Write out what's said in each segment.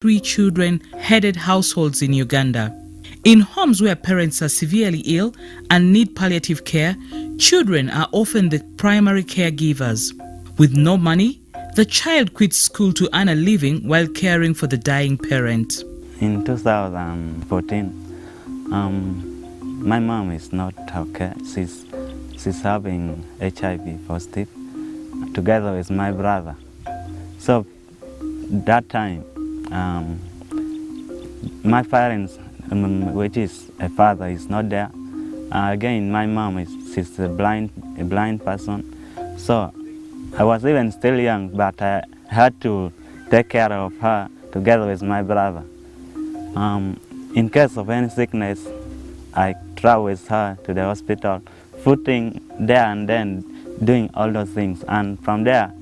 3 children-headed households in Uganda. In homes where parents are severely ill and need palliative care, children are often the primary caregivers. With no money, the child quits school to earn a living while caring for the dying parent. In 2014, my mom is not okay. She's having HIV positive together with my brother. So that time, my parents, which is a father, is not there. Again, my mom she's a blind person. So I was even still young, but I had to take care of her together with my brother. In case of any sickness, I travel with her to the hospital, footing there and then, doing all those things. And from there,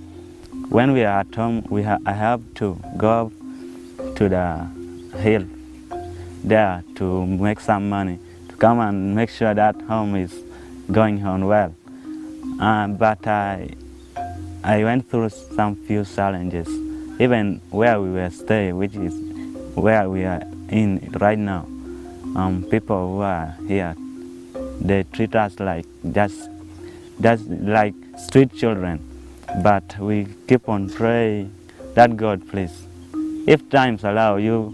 when we are at home, I have to go to the hill there to make some money, to come and make sure that home is going on well. But I went through some few challenges, even where we were staying, which is where we are in right now. People who are here, they treat us like just like street children. But we keep on praying that God, please, if times allow you,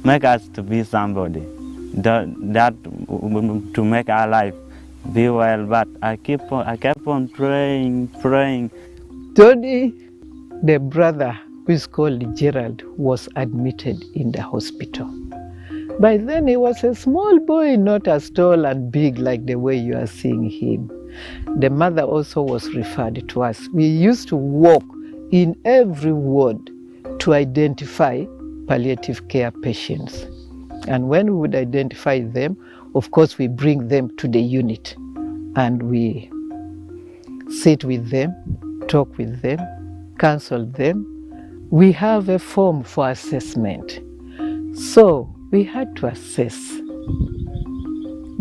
make us to be somebody, that to make our life be well. But I kept on praying. Tonny, the brother who is called Gerald, was admitted in the hospital. By then he was a small boy, not as tall and big like the way you are seeing him. The mother also was referred to us. We used to walk in every ward to identify palliative care patients. And when we would identify them, of course, we bring them to the unit and we sit with them, talk with them, counsel them. We have a form for assessment. So we had to assess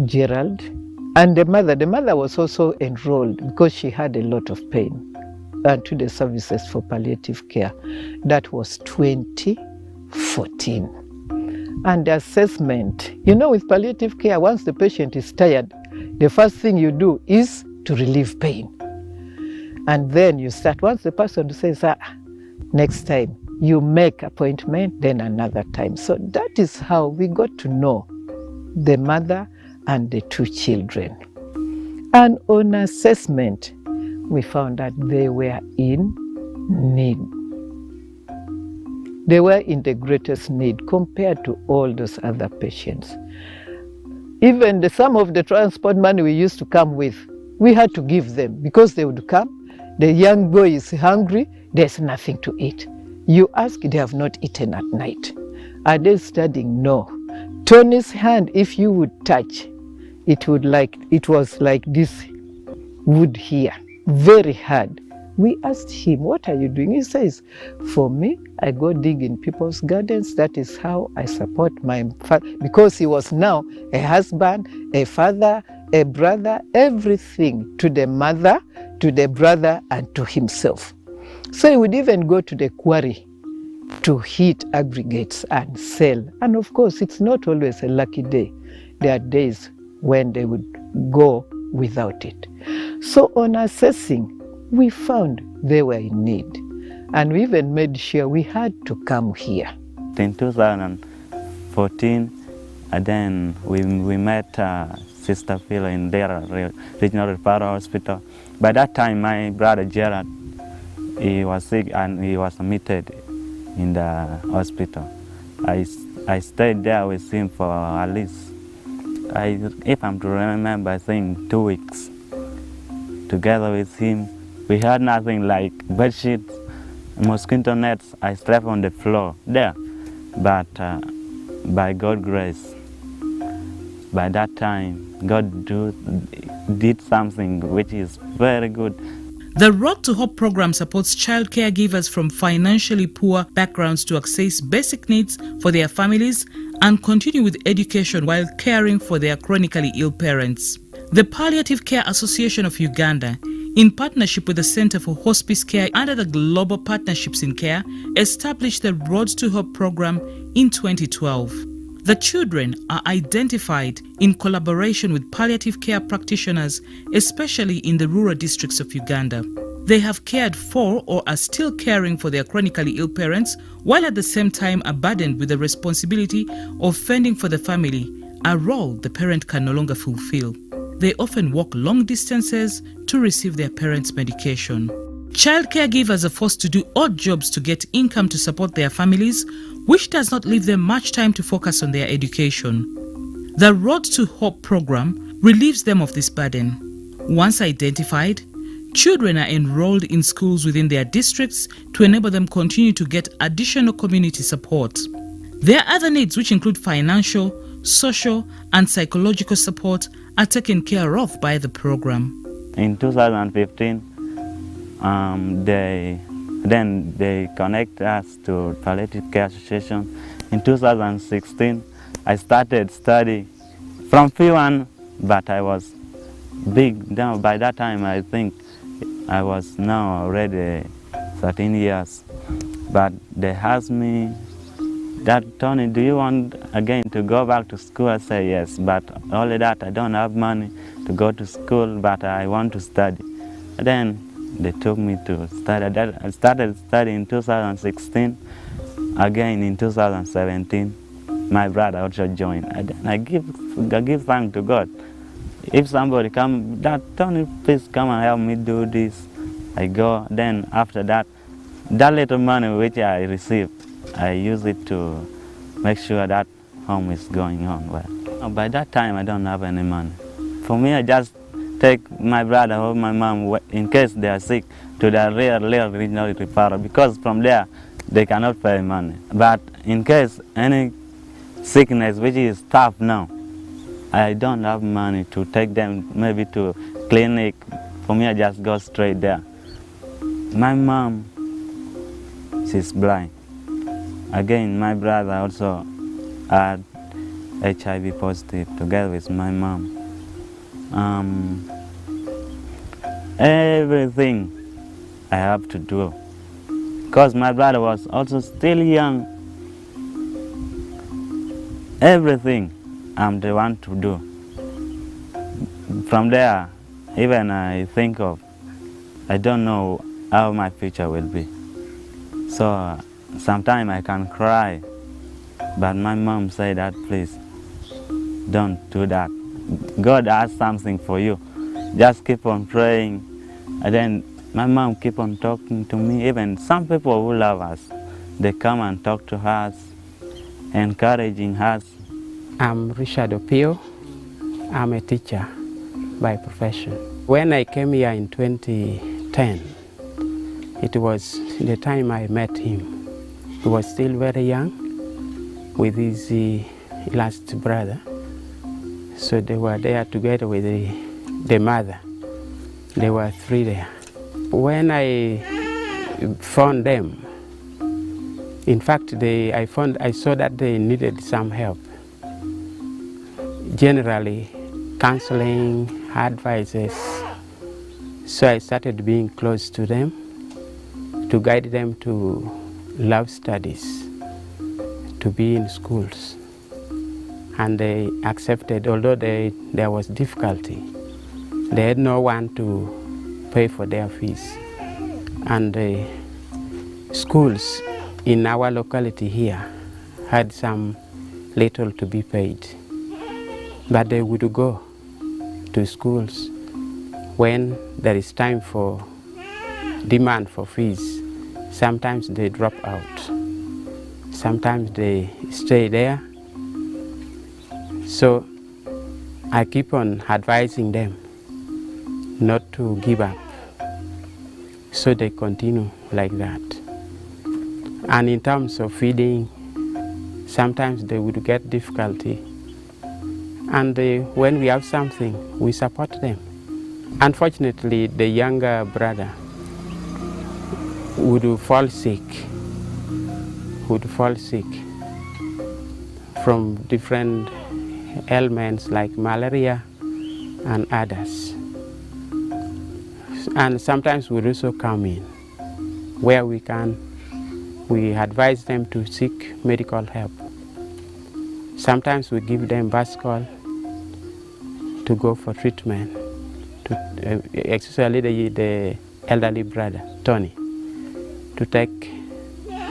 Gerald and the mother. The mother was also enrolled because she had a lot of pain and to the services for palliative care. That was 2014. And the assessment, with palliative care, once the patient is tired, the first thing you do is to relieve pain. And then you start, once the person says, next time, you make appointment, then another time. So that is how we got to know the mother and the 2 children. And on assessment, we found that they were in need. They were in the greatest need compared to all those other patients. Even some of the transport money we used to come with, we had to give them because they would come. The young boy is hungry, there's nothing to eat. You ask, they have not eaten at night. Are they studying? No. Tonny's hand, if you would touch, it was like this wood here, very hard. We asked him, what are you doing? He says, for me, I go dig in people's gardens. That is how I support my father. Because he was now a husband, a father, a brother, everything to the mother, to the brother, and to himself. So he would even go to the quarry to hit aggregates and sell. And of course, it's not always a lucky day. There are days when they would go without it. So on assessing, we found they were in need. And we even made sure we had to come here. In 2014, and then we met Sister Phil in their regional referral hospital. By that time, my brother Gerald, he was sick and he was admitted in the hospital. I stayed there with him for at least, if I'm to remember, I think 2 weeks. Together with him, we had nothing like bed sheets, mosquito nets. I slept on the floor there. But by God's grace, by that time, God did something which is very good. The Road to Hope program supports child caregivers from financially poor backgrounds to access basic needs for their families and continue with education while caring for their chronically ill parents. The Palliative Care Association of Uganda in partnership with the Center for Hospice Care under the Global Partnerships in Care, established the Road to Hope program in 2012. The children are identified in collaboration with palliative care practitioners, especially in the rural districts of Uganda. They have cared for or are still caring for their chronically ill parents, while at the same time are burdened with the responsibility of fending for the family, a role the parent can no longer fulfill. They often walk long distances to receive their parents' medication. Child caregivers are forced to do odd jobs to get income to support their families, which does not leave them much time to focus on their education. The Road to Hope program relieves them of this burden. Once identified, children are enrolled in schools within their districts to enable them continue to get additional community support. Their other needs, which include financial, social, and psychological support, are taken care of by the program. In 2015, they connect us to Palliative Care Association. In 2016, I started study from P1, but I was big now. By that time, I think I was now already 13 years. But they asked me, that Tony, do you want again to go back to school? I say yes, but only that I don't have money to go to school, but I want to study. And then they took me to study. I started studying in 2016. Again in 2017, my brother also joined. I give thanks to God. If somebody come, that Tony, please come and help me do this, I go. Then after that, that little money which I received, I use it to make sure that home is going on well. By that time, I don't have any money. For me, I just take my brother or my mom, in case they are sick, to the real regional referral, because from there, they cannot pay money. But in case any sickness which is tough now, I don't have money to take them maybe to clinic. For me, I just go straight there. My mom, she's blind. Again, my brother also had HIV positive together with my mom. Everything I have to do, because my brother was also still young. Everything I'm the one to do. From there, even I think of, I don't know how my future will be. So sometimes I can cry, but my mom said that, please, don't do that. God has something for you. Just keep on praying. And then my mom keep on talking to me. Even some people who love us, they come and talk to us, encouraging us. I'm Richard Opio. I'm a teacher by profession. When I came here in 2010, it was the time I met him. He was still very young with his last brother. So they were there together with the mother. There were three there. When I found them, in fact, I saw that they needed some help. Generally, counseling, advices. So I started being close to them to guide them to love studies, to be in schools. And they accepted, although there was difficulty. They had no one to pay for their fees. And the schools in our locality here had some little to be paid. But they would go to schools when there is time for demand for fees. Sometimes they drop out. Sometimes they stay there. So I keep on advising them not to give up. So they continue like that. And in terms of feeding, sometimes they would get difficulty. And when we have something, we support them. Unfortunately, the younger brother would fall sick from different ailments like malaria and others. And sometimes we also come in where we can. We advise them to seek medical help. Sometimes we give them bus call to go for treatment, especially the elderly brother, Tonny, to take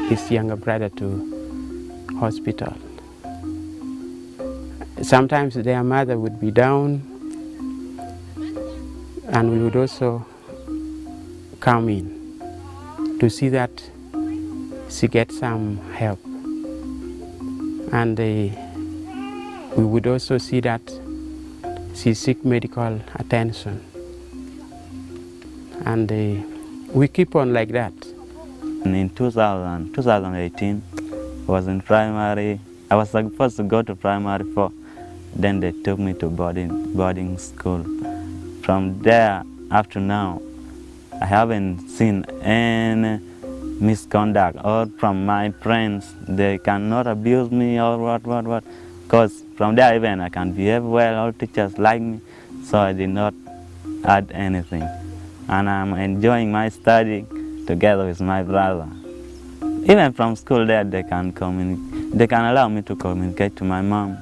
his younger brother to hospital. Sometimes their mother would be down, and we would also come in to see that she gets some help. And we would also see that she seeks medical attention. And we keep on like that. In 2018, I was in primary. I was supposed to go to primary 4. Then they took me to boarding school. From there, up to now, I haven't seen any misconduct or from my friends. They cannot abuse me or what. Because from there even I can behave well, all teachers like me. So I did not add anything. And I'm enjoying my study together with my brother. Even from school there, they can allow me to communicate to my mom.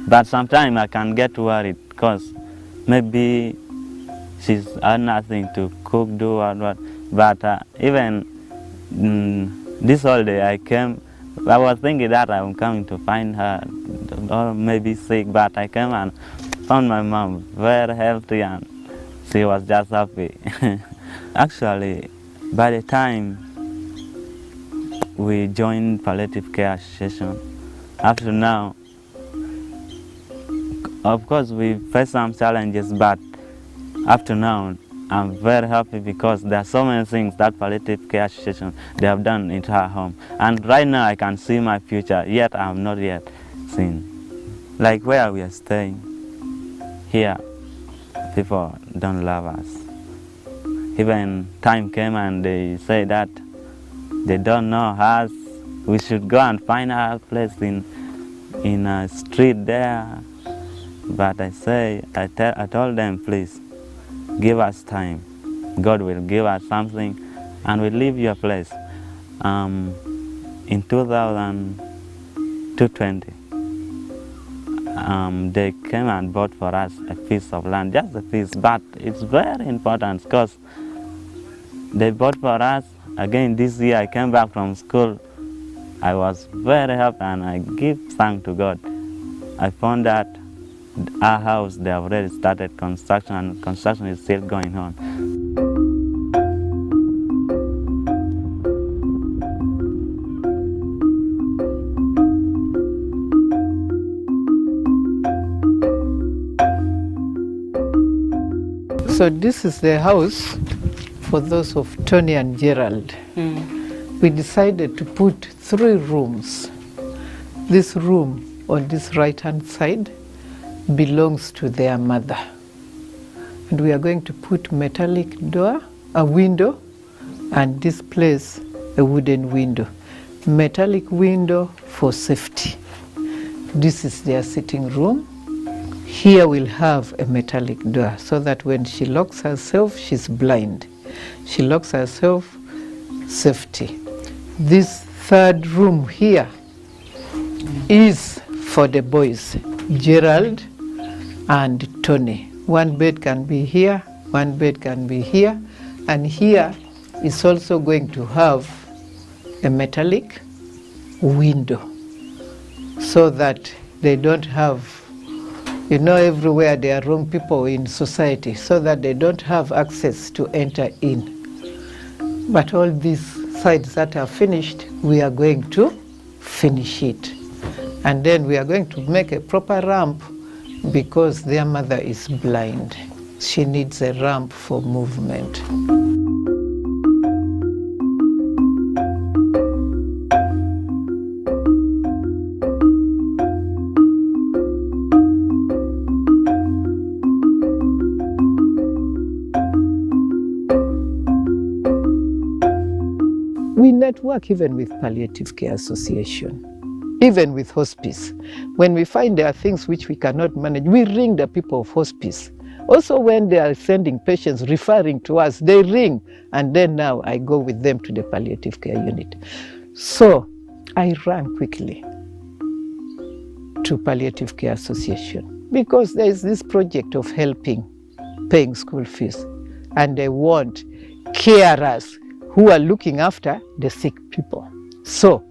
But sometimes I can get worried because maybe she's had nothing to cook, do or what. But even this holiday I came, I was thinking that I'm coming to find her or maybe sick, but I came and found my mom very healthy and she was just happy. Actually, by the time we joined Palliative Care Association, up to now, of course we face some challenges, but up to now I'm very happy because there are so many things that Palliative Care Association they have done in her home. And right now I can see my future, yet I have not yet seen. Like where we are staying, here people don't love us. Even time came and they say that they don't know us. We should go and find our place in a street there. But I told them, please, give us time. God will give us something and we'll leave your place. In 2020, they came and bought for us a piece of land, just a piece, but it's very important because they bought for us. Again, this year I came back from school. I was very happy and I give thanks to God. I found that our house, they have already started construction and construction is still going on. So this is the house for those of Tonny and Gerald. We decided to put 3 rooms. This room on this right-hand side belongs to their mother. And we are going to put metallic door, a window, and this place a wooden window. Metallic window for safety. This is their sitting room. Here we'll have a metallic door so that when she locks herself, she's blind. She locks herself, safety. This 3rd room here is for the boys, Gerald and Tonny. One bed can be here, one bed can be here, and here is also going to have a metallic window so that they don't have, you know, everywhere there are wrong people in society, so that they don't have access to enter in. But all these sides that are finished, we are going to finish it. And then we are going to make a proper ramp because their mother is blind. She needs a ramp for movement. We network even with Palliative Care Association, even with hospice. When we find there are things which we cannot manage, we ring the people of hospice Also, when they are sending patients, referring to us, they ring, and then now I go with them to the palliative care unit. So I ran quickly to Palliative Care Association because there is this project of helping paying school fees, and they want carers who are looking after the sick people. So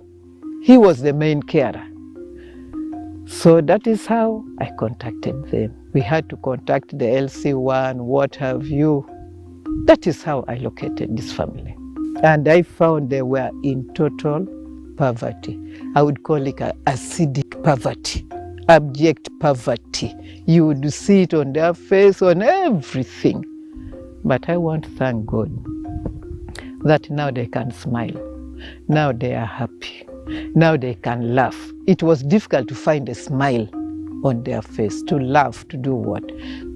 he was the main carer. So that is how I contacted them. We had to contact the LC1, what have you. That is how I located this family. And I found they were in total poverty. I would call it acidic poverty, abject poverty. You would see it on their face, on everything. But I want to thank God that now they can smile. Now they are happy. Now they can laugh. It was difficult to find a smile on their face, to laugh, to do what?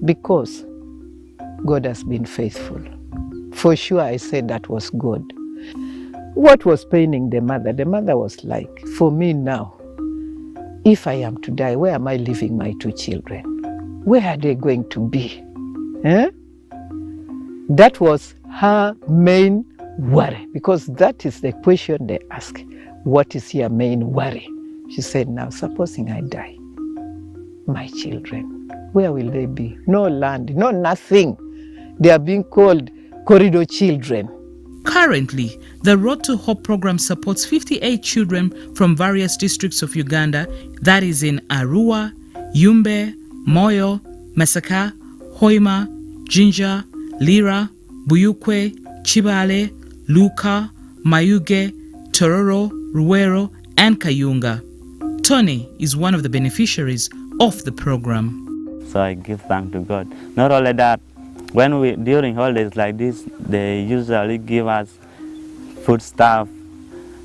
Because God has been faithful. For sure, I said that was God. What was paining the mother? The mother was like, for me now, if I am to die, where am I leaving my 2 children? Where are they going to be? Eh? That was her main worry, because that is the question they ask. What is your main worry? She said, now, supposing I die, my children, where will they be? No land, no nothing. They are being called corridor children. Currently, the Road to Hope program supports 58 children from various districts of Uganda, that is in Arua, Yumbe, Moyo, Masaka, Hoima, Jinja, Lira, Buyukwe, Chibale, Luka, Mayuge, Tororo, Ruwero, and Kayunga. Tonny is one of the beneficiaries of the program. So I give thanks to God. Not only that, during holidays like this, they usually give us food stuff.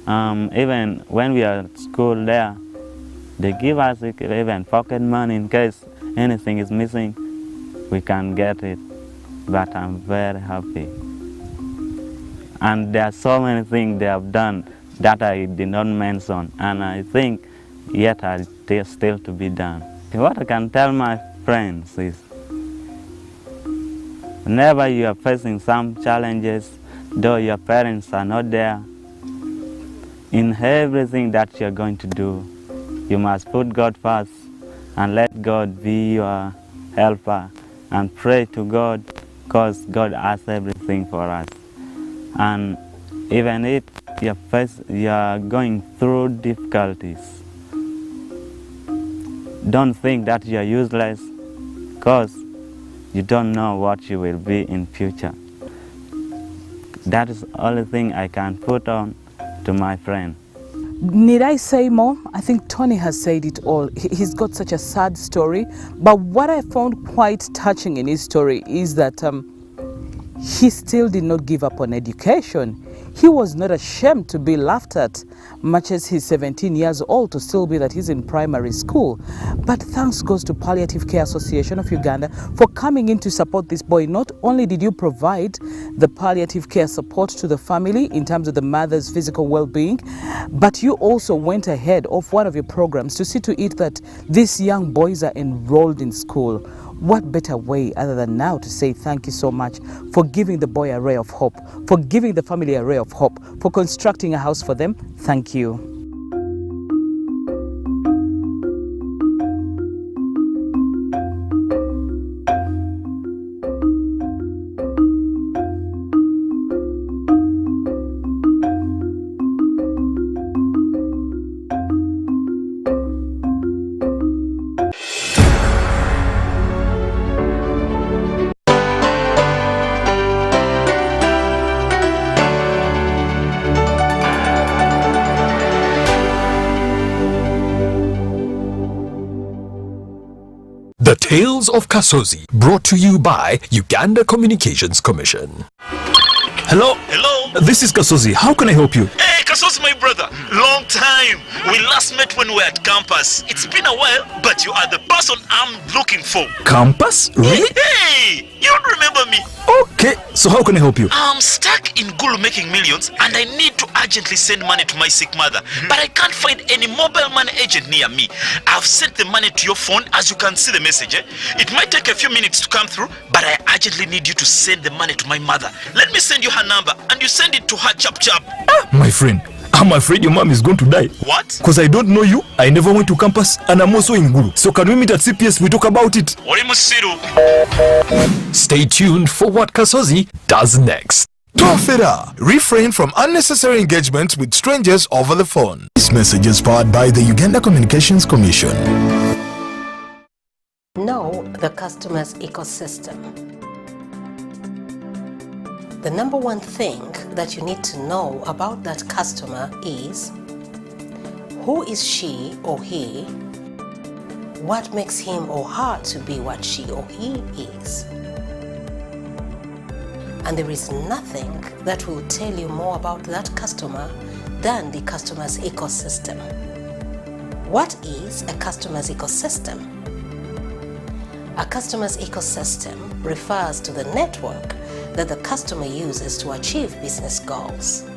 Even when we are at school there, they give us even pocket money in case anything is missing, we can get it. But I'm very happy. And there are so many things they have done that I did not mention, and I think yet are still to be done. What I can tell my friends is, whenever you are facing some challenges, though your parents are not there, in everything that you are going to do, you must put God first and let God be your helper and pray to God, because God has everything for us. And even if you are going through difficulties, don't think that you are useless, because you don't know what you will be in future. That is the only thing I can put on to my friend. Need I say more? I think Tonny has said it all. He's got such a sad story, but what I found quite touching in his story is that he still did not give up on education. He was not ashamed to be laughed at, much as he's 17 years old, to still be that he's in primary school. But thanks goes to Palliative Care Association of Uganda for coming in to support this boy. Not only did you provide the palliative care support to the family in terms of the mother's physical well-being, but you also went ahead of one of your programs to see to it that these young boys are enrolled in school. What better way other than now to say thank you so much for giving the boy a ray of hope, for giving the family a ray of hope, for constructing a house for them. Thank you. The Tales of Kasozi, brought to you by Uganda Communications Commission. Hello? Hello? This is Kasozi. How can I help you? Hey, Kasos, my brother. Long time. We last met when we were at campus. It's been a while, but you are the person I'm looking for. Campus? Really? Hey, you don't remember me? Okay, so how can I help you? I'm stuck in Gulu making millions and I need to urgently send money to my sick mother. But I can't find any mobile money agent near me. I've sent the money to your phone, as you can see the message. It might take a few minutes to come through, but I urgently need you to send the money to my mother. Let me send you her number and you send it to her chap. My friend, I'm afraid your mom is going to die. What? Because I don't know you, I never went to campus, and I'm also in Gulu. So can we meet at CPS, we talk about it? Stay tuned for what Kasozi does next. Tofera. Refrain from unnecessary engagement with strangers over the phone. This message is powered by the Uganda Communications Commission. Know the customer's ecosystem. The number one thing that you need to know about that customer is who is she or he, what makes him or her to be what she or he is. And there is nothing that will tell you more about that customer than the customer's ecosystem. What is a customer's ecosystem? A customer's ecosystem refers to the network that the customer uses to achieve business goals.